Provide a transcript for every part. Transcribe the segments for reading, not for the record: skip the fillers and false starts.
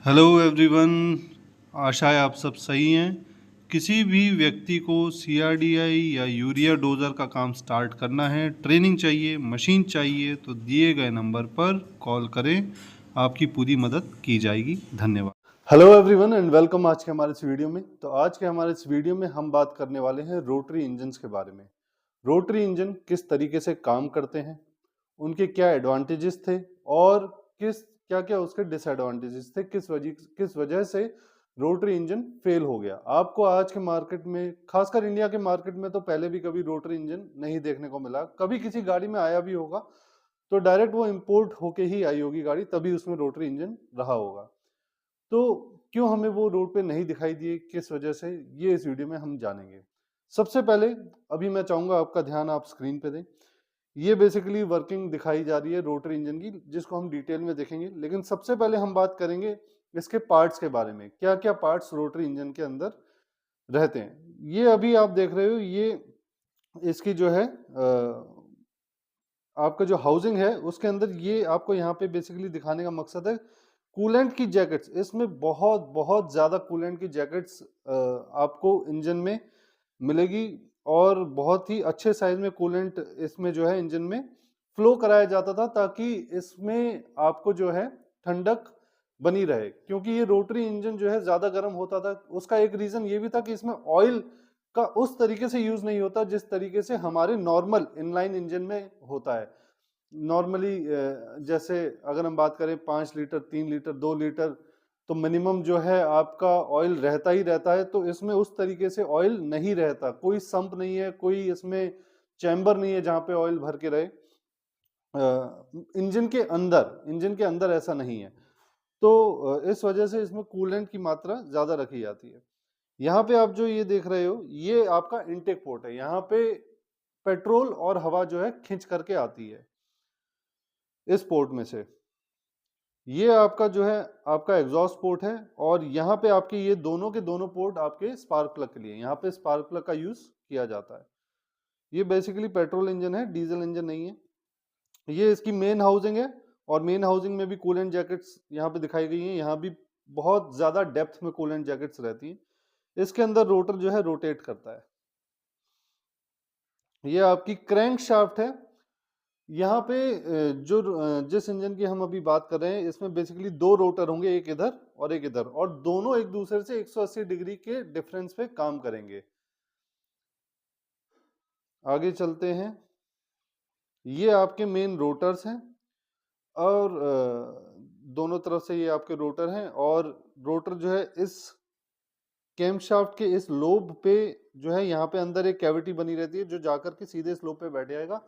Hello everyone. आशा है आप सब सही हैं। किसी भी व्यक्ति को सीआरडीआई या यूरिया डोजर का काम स्टार्ट करना है, ट्रेनिंग चाहिए, मशीन चाहिए, तो दिए गए नंबर पर कॉल करें। आपकी पूरी मदद की जाएगी। धन्यवाद। हेलो एवरीवन एंड वेलकम आज के हमारे इस वीडियो में। तो आज के हमारे इस वीडियो में हम बात करने वाले हैं रोटरी इंजन्स के बारे में। रोटरी इंजन किस तरीके से काम करते हैं, उनके क्या एडवांटेजेस थे और क्या क्या उसके डिसएडवांटेजेस थे, किस वजह से रोटरी इंजन फेल हो गया। आपको आज के मार्केट में, खासकर इंडिया के मार्केट में, तो पहले भी कभी रोटरी इंजन नहीं देखने को मिला। कभी किसी गाड़ी में आया भी होगा तो डायरेक्ट वो इंपोर्ट होके ही आई होगी गाड़ी, तभी उसमें रोटरी इंजन रहा होगा। तो क्यों हमें वो रोड पे नहीं दिखाई दिए, किस वजह से, ये इस वीडियो में हम जानेंगे। सबसे पहले अभी मैं चाहूंगा आपका ध्यान आप स्क्रीन पे दें। ये बेसिकली वर्किंग दिखाई जा रही है रोटरी इंजन की, जिसको हम डिटेल में देखेंगे। लेकिन सबसे पहले हम बात करेंगे इसके पार्ट्स के बारे में, क्या क्या पार्ट्स रोटरी इंजन के अंदर रहते हैं। ये अभी आप देख रहे हो, ये इसकी जो है आपका जो हाउसिंग है उसके अंदर, ये आपको यहाँ पे बेसिकली दिखाने का मकसद है कूलेंट की जैकेट्स। इसमें बहुत बहुत ज्यादा कूलेंट की जैकेट्स आपको इंजन में मिलेगी और बहुत ही अच्छे साइज में कूलेंट इसमें जो है इंजन में फ्लो कराया जाता था, ताकि इसमें आपको जो है ठंडक बनी रहे। क्योंकि ये रोटरी इंजन जो है ज्यादा गर्म होता था, उसका एक रीजन ये भी था कि इसमें ऑयल का उस तरीके से यूज नहीं होता जिस तरीके से हमारे नॉर्मल इनलाइन इंजन में होता है। नॉर्मली जैसे अगर हम बात करें 5 लीटर, 3 लीटर, 2 लीटर, तो मिनिमम जो है आपका ऑयल रहता ही रहता है। तो इसमें उस तरीके से ऑयल नहीं रहता, कोई संप नहीं है, कोई इसमें चैम्बर नहीं है जहां पे ऑयल भर के रहे। इंजन के अंदर ऐसा नहीं है। तो इस वजह से इसमें कूलेंट की मात्रा ज्यादा रखी जाती है। यहाँ पे आप जो ये देख रहे हो, ये आपका इनटेक पोर्ट है। यहाँ पे पेट्रोल और हवा जो है खींच करके आती है इस पोर्ट में से। ये आपका जो है आपका एग्जॉस्ट पोर्ट है, और यहाँ पे आपके ये दोनों के दोनों पोर्ट आपके स्पार्क प्लग के लिए, यहाँ पे स्पार्क प्लग का यूज किया जाता है। ये बेसिकली पेट्रोल इंजन है, डीजल इंजन नहीं है। ये इसकी मेन हाउसिंग है, और मेन हाउसिंग में भी कूलेंट जैकेट्स यहाँ पे दिखाई गई हैं। यहाँ भी बहुत ज्यादा डेप्थ में कूलेंट जैकेट्स रहती हैं। इसके अंदर रोटर जो है रोटेट करता है। ये आपकी क्रैंक शाफ्ट है। यहाँ पे जिस इंजन की हम अभी बात कर रहे हैं, इसमें बेसिकली दो रोटर होंगे, एक इधर और एक इधर, और दोनों एक दूसरे से 180 डिग्री के डिफरेंस पे काम करेंगे। आगे चलते हैं। ये आपके मेन रोटर्स हैं, और दोनों तरफ से ये आपके रोटर हैं, और रोटर जो है इस कैमशाफ्ट के इस लोब पे जो है, यहाँ पे अंदर एक कैविटी बनी रहती है जो जाकर के सीधे इस लोब पे बैठ जाएगा।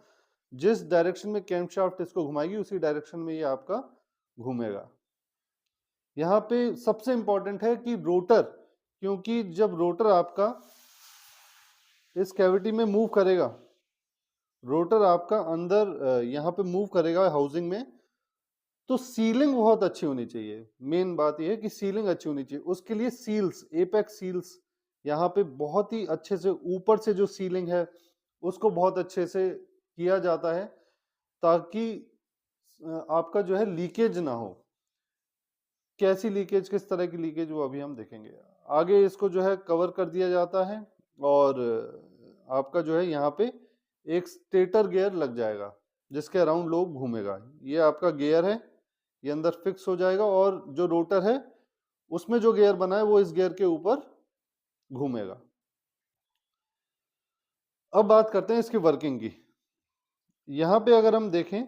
जिस डायरेक्शन में कैमशाफ्ट इसको घुमाएगी, उसी डायरेक्शन में ये आपका घूमेगा। यहाँ पे सबसे इंपॉर्टेंट है कि रोटर, क्योंकि जब रोटर आपका इस कैविटी में मूव करेगा, रोटर आपका अंदर यहाँ पे मूव करेगा हाउसिंग में, तो सीलिंग बहुत अच्छी होनी चाहिए। मेन बात यह है कि सीलिंग अच्छी होनी चाहिए। उसके लिए सील्स, एपेक्स सील्स, यहाँ पे बहुत ही अच्छे से ऊपर से जो सीलिंग है उसको बहुत अच्छे से किया जाता है, ताकि आपका जो है लीकेज ना हो। कैसी लीकेज, किस तरह की लीकेज, वो अभी हम देखेंगे। आगे इसको जो है कवर कर दिया जाता है, और आपका जो है यहाँ पे एक स्टेटर गियर लग जाएगा जिसके अराउंड लोग घूमेगा। ये आपका गियर है, ये अंदर फिक्स हो जाएगा, और जो रोटर है उसमें जो गियर बना है वो इस गियर के ऊपर घूमेगा। अब बात करते हैं इसकी वर्किंग की। यहाँ पे अगर हम देखें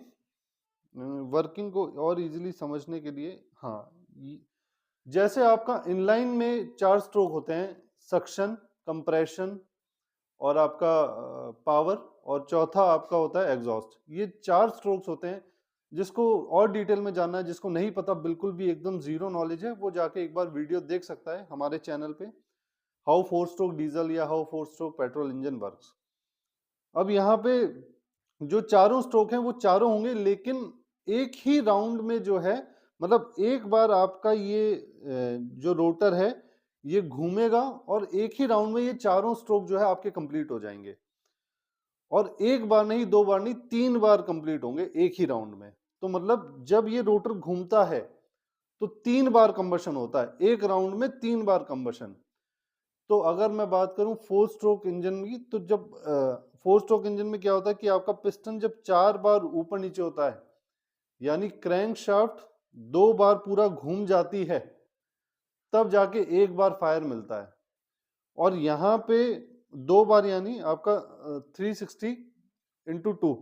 वर्किंग को और इजीली समझने के लिए, हाँ, जैसे आपका इनलाइन में 4 स्ट्रोक होते हैं, सक्शन, कंप्रेशन और आपका पावर, और चौथा आपका होता है एग्जॉस्ट। ये 4 स्ट्रोक्स होते हैं। जिसको और डिटेल में जानना है, जिसको नहीं पता, बिल्कुल भी एकदम जीरो नॉलेज है, वो जाके एक बार वीडियो देख सकता है हमारे चैनल पे, हाउ 4 स्ट्रोक डीजल या how 4 stroke petrol engine works. अब यहाँ पे जो चारों स्ट्रोक हैं वो चारों होंगे, लेकिन एक ही राउंड में जो है, मतलब एक बार आपका ये जो रोटर है ये घूमेगा, और एक ही राउंड में ये चारों स्ट्रोक जो है आपके कंप्लीट हो जाएंगे। और एक बार नहीं, 2 बार नहीं, 3 बार कंप्लीट होंगे एक ही राउंड में। तो मतलब जब ये रोटर घूमता है तो 3 बार कंबशन होता है, एक राउंड में 3 बार कंबशन। तो अगर मैं बात करूं 4 स्ट्रोक इंजन की, तो जब 4 स्ट्रोक इंजन में क्या होता है कि आपका पिस्टन जब 4 बार ऊपर नीचे होता है, यानी क्रैंक शाफ्ट 2 बार पूरा घूम जाती है, तब जाके एक बार फायर मिलता है। और यहाँ पे 2 बार यानी आपका 360 इंटू 2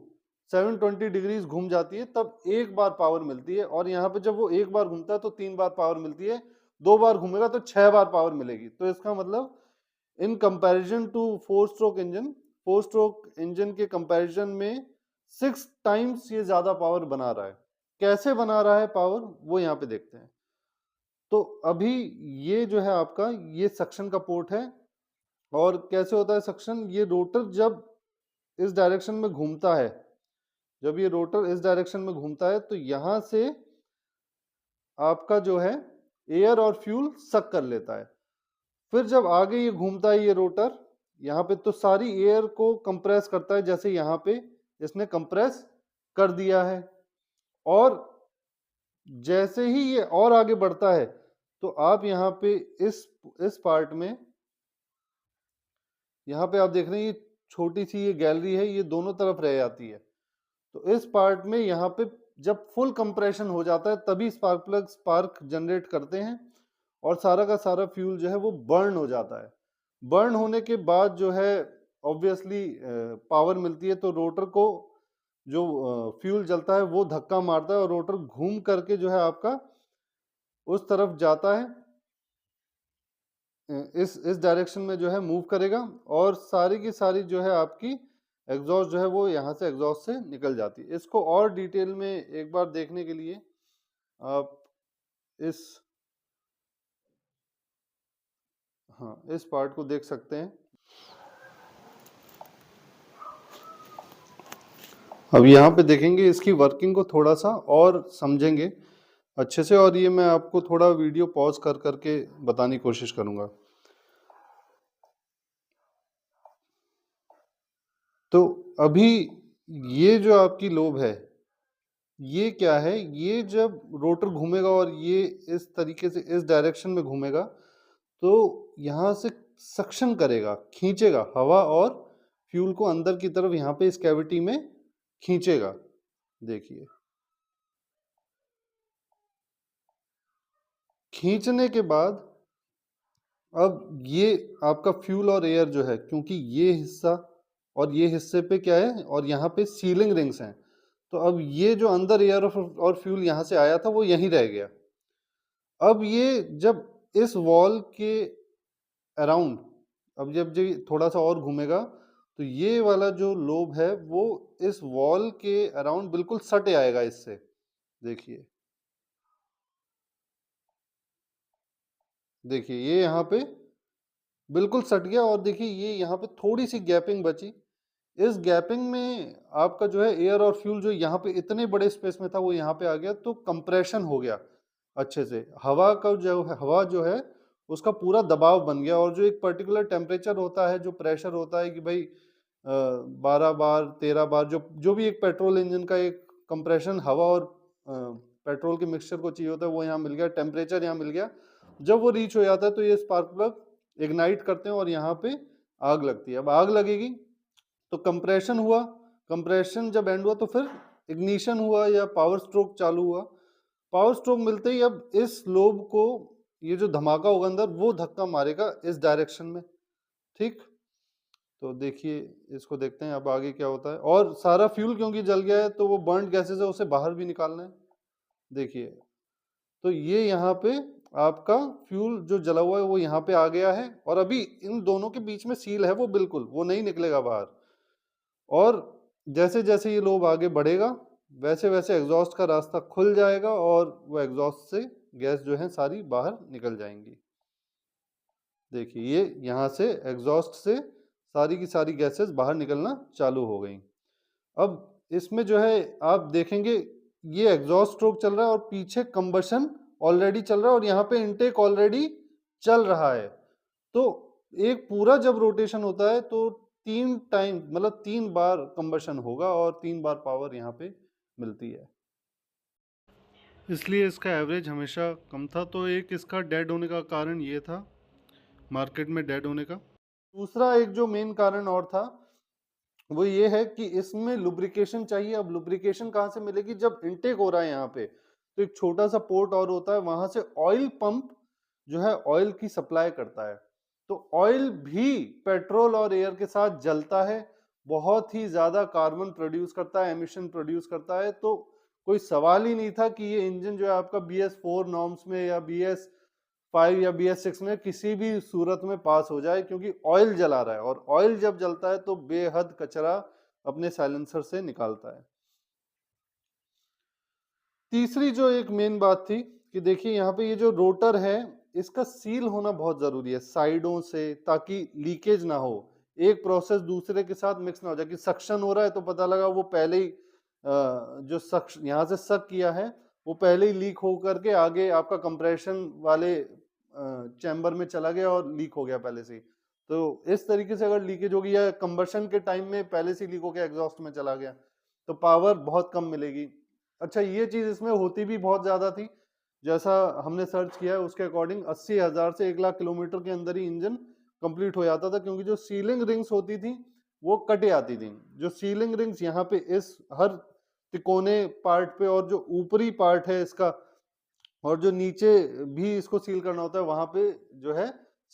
720 डिग्रीज घूम जाती है, तब एक बार पावर मिलती है। और यहाँ पे जब वो एक बार घूमता है तो 3 बार पावर मिलती है, 2 बार घूमेगा तो 6 बार पावर मिलेगी। तो इसका मतलब इन comparison to 4 stroke engine, 4 stroke engine के कंपैरिजन में 6 टाइम्स ये ज्यादा पावर बना रहा है। कैसे बना रहा है पावर, वो यहाँ पे देखते हैं। तो अभी ये जो है आपका, ये सक्शन का पोर्ट है। और कैसे होता है सक्शन, ये रोटर जब इस डायरेक्शन में घूमता है, जब ये रोटर इस डायरेक्शन में घूमता है तो यहां से आपका जो है एयर और फ्यूल सक कर लेता है। फिर जब आगे ये घूमता है ये रोटर, यहाँ पे तो सारी एयर को कंप्रेस करता है, जैसे यहाँ पे इसने कंप्रेस कर दिया है। और जैसे ही ये और आगे बढ़ता है तो आप यहाँ पे इस पार्ट में, यहाँ पे आप देख रहे हैं ये छोटी सी ये गैलरी है, ये दोनों तरफ रह जाती है। तो इस पार्ट में यहाँ पे जब फुल कंप्रेशन हो जाता है तभी स्पार्क प्लग स्पार्क जनरेट करते हैं और सारा का सारा फ्यूल जो है वो बर्न हो जाता है। बर्न होने के बाद जो है ऑब्वियसली पावर मिलती है, तो रोटर को जो फ्यूल जलता है वो धक्का मारता है और रोटर घूम करके जो है आपका उस तरफ जाता है, इस डायरेक्शन में जो है मूव करेगा। और सारी की सारी जो है आपकी एग्जॉस्ट जो है वो यहाँ से एग्जॉस्ट से निकल जाती है। इसको और डिटेल में एक बार देखने के लिए आप इस पार्ट को देख सकते हैं। अब यहाँ पे देखेंगे इसकी वर्किंग को थोड़ा सा और समझेंगे अच्छे से, और ये मैं आपको थोड़ा वीडियो पॉज कर करके बताने की कोशिश करूंगा। तो अभी ये जो आपकी लोब है, ये क्या है, ये जब रोटर घूमेगा और ये इस तरीके से इस डायरेक्शन में घूमेगा तो यहाँ से सक्शन करेगा, खींचेगा हवा और फ्यूल को अंदर की तरफ यहाँ पे इस कैविटी में खींचेगा। देखिए खींचने के बाद अब ये आपका फ्यूल और एयर जो है, क्योंकि ये हिस्सा और ये हिस्से पे क्या है और यहाँ पे सीलिंग रिंग्स हैं, तो अब ये जो अंदर एयर और फ्यूल यहाँ से आया था वो यहीं रह गया। अब ये जब इस वॉल के अराउंड, अब जब थोड़ा सा और घूमेगा तो ये वाला जो लोब है वो इस वॉल के अराउंड बिल्कुल सटे आएगा इससे। देखिए देखिए ये यहाँ पे बिल्कुल सट गया और देखिए ये यहाँ पे थोड़ी सी गैपिंग बची। इस गैपिंग में आपका जो है एयर और फ्यूल जो यहाँ पे इतने बड़े स्पेस में था वो यहाँ पे आ गया, तो कंप्रेशन हो गया अच्छे से। हवा का जो है, हवा जो है उसका पूरा दबाव बन गया, और जो एक पर्टिकुलर टेम्परेचर होता है, जो प्रेशर होता है कि भाई 12 बार 13 बार, जो जो भी एक पेट्रोल इंजन का एक कंप्रेशन हवा और पेट्रोल के मिक्सचर को चाहिए होता है, वो यहाँ मिल गया, टेम्परेचर यहाँ मिल गया। जब वो रीच हो जाता है तो ये स्पार्क प्लग इग्नाइट करते हैं और यहाँ पे आग लगती है। अब आग लगेगी तो कंप्रेशन हुआ, कंप्रेशन जब एंड हुआ तो फिर इग्निशन हुआ या पावर स्ट्रोक चालू हुआ। पावर स्ट्रोक मिलते ही अब इस लोब को ये जो धमाका होगा अंदर वो धक्का मारेगा इस डायरेक्शन में। ठीक, तो देखिए इसको देखते हैं अब आगे क्या होता है। और सारा फ्यूल क्योंकि जल गया है तो वो बर्न गैसेस है उसे बाहर भी निकालना है। देखिए तो ये यहाँ पे आपका फ्यूल जो जला हुआ है वो यहाँ पे आ गया है, और अभी इन दोनों के बीच में सील है, वो बिल्कुल वो नहीं निकलेगा बाहर। और जैसे जैसे ये लोब आगे बढ़ेगा वैसे वैसे एग्जॉस्ट का रास्ता खुल जाएगा और वो एग्जॉस्ट से गैस जो है सारी बाहर निकल जाएंगी। देखिए ये यहाँ से एग्जॉस्ट से सारी की सारी गैसेस बाहर निकलना चालू हो गई। अब इसमें जो है आप देखेंगे ये एग्जॉस्ट स्ट्रोक चल रहा है और पीछे कंबशन ऑलरेडी चल रहा है और यहाँ पे इनटेक ऑलरेडी चल रहा है। तो एक पूरा जब रोटेशन होता है तो 3 टाइम मतलब 3 बार कंबशन होगा और 3 बार पावर यहाँ पे मिलती है। इसलिए इसका एवरेज हमेशा कम था। तो एक इसका डेड होने का कारण ये था, मार्केट में डेड होने का। दूसरा एक जो मेन कारण और था वो ये है कि इसमें लुब्रिकेशन चाहिए। अब लुब्रिकेशन कहाँ से मिलेगी? जब इनटेक हो रहा है यहाँ पे, तो एक छोटा सा पोर्ट और होता है, वहां से ऑयल पंप जो है ऑयल की सप्लाई करता है। तो ऑयल भी पेट्रोल और एयर के साथ जलता है, बहुत ही ज्यादा कार्बन प्रोड्यूस करता है, एमिशन प्रोड्यूस करता है। तो कोई सवाल ही नहीं था कि ये इंजन जो है आपका BS4 नॉर्म्स में या BS5 या BS6 में किसी भी सूरत में पास हो जाए, क्योंकि ऑयल जला रहा है, और ऑयल जब जलता है तो बेहद कचरा अपने साइलेंसर से निकालता है। तीसरी जो एक मेन बात थी कि देखिए यहाँ पे ये जो रोटर है इसका सील होना बहुत जरूरी है साइडों से, ताकि लीकेज ना हो, एक प्रोसेस दूसरे के साथ मिक्स ना हो जाए। कि सक्शन हो रहा है तो पता लगा वो पहले ही जो सक्श यहाँ से सक किया है वो पहले ही लीक हो करके आगे आपका कंप्रेशन वाले चैम्बर में चला गया और लीक हो गया पहले से ही। तो इस तरीके से अगर लीकेज होगी या कंबशन के टाइम में पहले से लीक होकर एग्जॉस्ट में चला गया तो पावर बहुत कम मिलेगी। अच्छा, ये चीज इसमें होती भी बहुत ज्यादा थी। जैसा हमने सर्च किया है उसके अकॉर्डिंग 80,000 से 1 लाख किलोमीटर के अंदर ही इंजन कंप्लीट हो जाता था, क्योंकि जो सीलिंग रिंग्स होती थी वो कटे आती थी। जो सीलिंग रिंग्स यहाँ पे इस हर तिकोने पार्ट पे और जो ऊपरी पार्ट है इसका और जो नीचे भी इसको सील करना होता है वहां पे जो है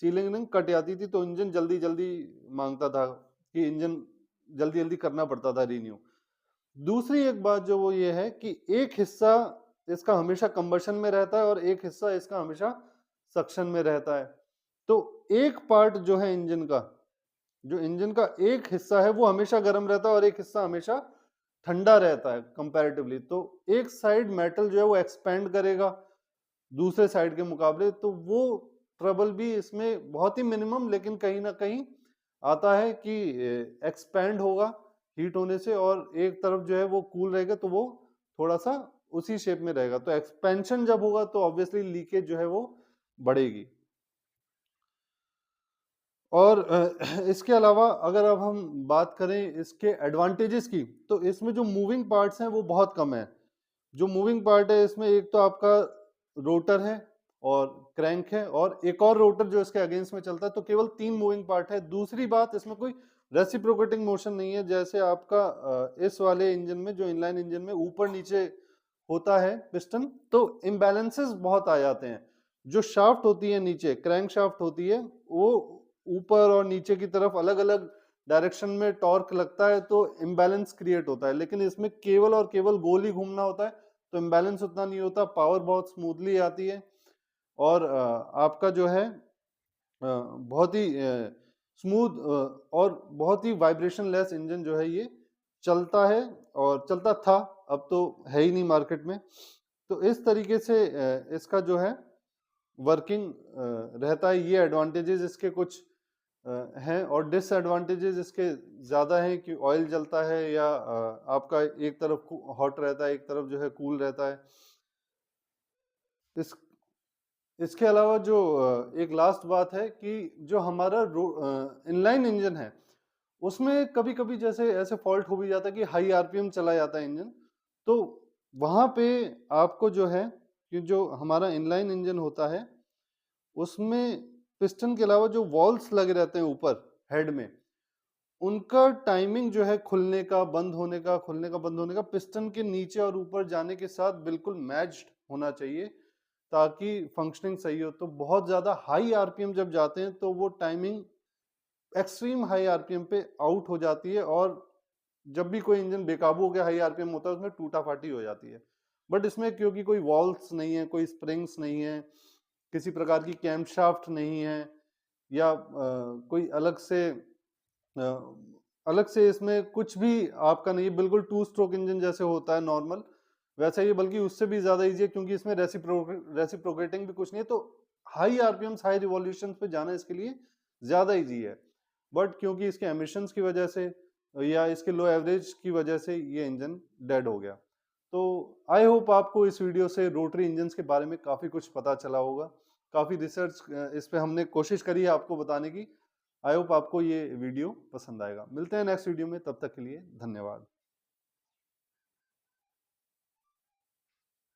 सीलिंग रिंग कट जाती थी, तो इंजन जल्दी जल्दी मांगता था कि इंजन जल्दी जल्दी करना पड़ता था रीन्यू। दूसरी एक बात जो वो ये है कि एक हिस्सा इसका हमेशा कंबशन में रहता है और एक हिस्सा इसका हमेशा सक्शन में रहता है। तो एक पार्ट जो है इंजन का, जो इंजन का एक हिस्सा है वो हमेशा गर्म रहता है और एक हिस्सा हमेशा ठंडा रहता है कंपैरेटिवली। तो एक साइड मेटल जो है वो एक्सपेंड करेगा दूसरे साइड के मुकाबले, तो वो ट्रबल भी इसमें बहुत ही मिनिमम लेकिन कहीं ना कहीं आता है कि एक्सपेंड होगा हीट होने से, और एक तरफ जो है वो कूल रहेगा तो वो थोड़ा सा उसी शेप में रहेगा। तो एक्सपेंशन जब होगा तो ऑब्वियसली लीकेज जो है वो बढ़ेगी। और इसके अलावा अगर अब हम बात करें इसके एडवांटेजेस की, तो इसमें जो मूविंग पार्ट्स हैं वो बहुत कम है। जो मूविंग पार्ट है इसमें एक तो आपका रोटर है और क्रैंक है और एक और रोटर जो इसके अगेंस्ट में चलता है, तो केवल 3 मूविंग पार्ट है। दूसरी बात, इसमें कोई रेसिप्रोकेटिंग मोशन नहीं है जैसे आपका इस वाले इंजन में, जो इनलाइन इंजन में ऊपर नीचे होता है पिस्टन, तो इम्बैलेंसेस बहुत आ जाते हैं। जो शाफ्ट होती है नीचे, क्रैंक शाफ्ट होती है, वो ऊपर और नीचे की तरफ अलग अलग डायरेक्शन में टॉर्क लगता है तो इम्बैलेंस क्रिएट होता है। लेकिन इसमें केवल और केवल गोल ही घूमना होता है तो इम्बैलेंस उतना नहीं होता, पावर बहुत स्मूथली आती है और आपका जो है बहुत ही स्मूथ और बहुत ही वाइब्रेशन लेस इंजन जो है ये चलता है और चलता था, अब तो है ही नहीं मार्केट में। तो इस तरीके से इसका जो है वर्किंग रहता है। ये एडवांटेजेस इसके कुछ हैं, और डिसएडवांटेजेस इसके ज्यादा हैं कि ऑयल जलता है या आपका एक तरफ हॉट रहता है एक तरफ जो है कूल रहता है। इस इसके अलावा जो एक लास्ट बात है कि जो हमारा इनलाइन इंजन है उसमें कभी कभी जैसे ऐसे फॉल्ट हो भी जाता है कि हाई आरपीएम चला जाता है इंजन, तो वहां पे आपको जो है कि जो हमारा इनलाइन इंजन होता है उसमें पिस्टन के अलावा जो वॉल्व्स लगे रहते हैं ऊपर हेड में, उनका टाइमिंग जो है खुलने का बंद होने का, खुलने का बंद होने का पिस्टन के नीचे और ऊपर जाने के साथ बिल्कुल मैच्ड होना चाहिए ताकि फंक्शनिंग सही हो। तो बहुत ज्यादा हाई आरपीएम जब जाते हैं तो वो टाइमिंग एक्सट्रीम हाई आरपीएम पे आउट हो जाती है, और जब भी कोई इंजन बेकाबू हो गया हाई आरपीएम होता है उसमें टूटा फाटी हो जाती है। बट इसमें क्योंकि कोई वॉल्व्स नहीं है, कोई स्प्रिंग्स नहीं है, किसी प्रकार की कैम्पशाफ्ट नहीं है, या कोई अलग से इसमें कुछ भी आपका नहीं है, बिल्कुल 2 स्ट्रोक इंजन जैसे होता है नॉर्मल वैसा ही है, बल्कि उससे भी ज्यादा इजी है क्योंकि इसमें रेसिप्रोकेटिंग भी कुछ नहीं है। तो हाई आरपीएम हाई रिवॉल्यूशन पे जाना इसके लिए ज्यादा इजी है। बट क्योंकि इसके एमिशंस की वजह से या इसके लो एवरेज की वजह से ये इंजन डेड हो गया। तो आई होप आपको इस वीडियो से रोटरी इंजन के बारे में काफी कुछ पता चला होगा। काफी रिसर्च इस पे हमने कोशिश करी है आपको बताने की। आई होप आपको ये वीडियो पसंद आएगा। मिलते हैं नेक्स्ट वीडियो में, तब तक के लिए धन्यवाद।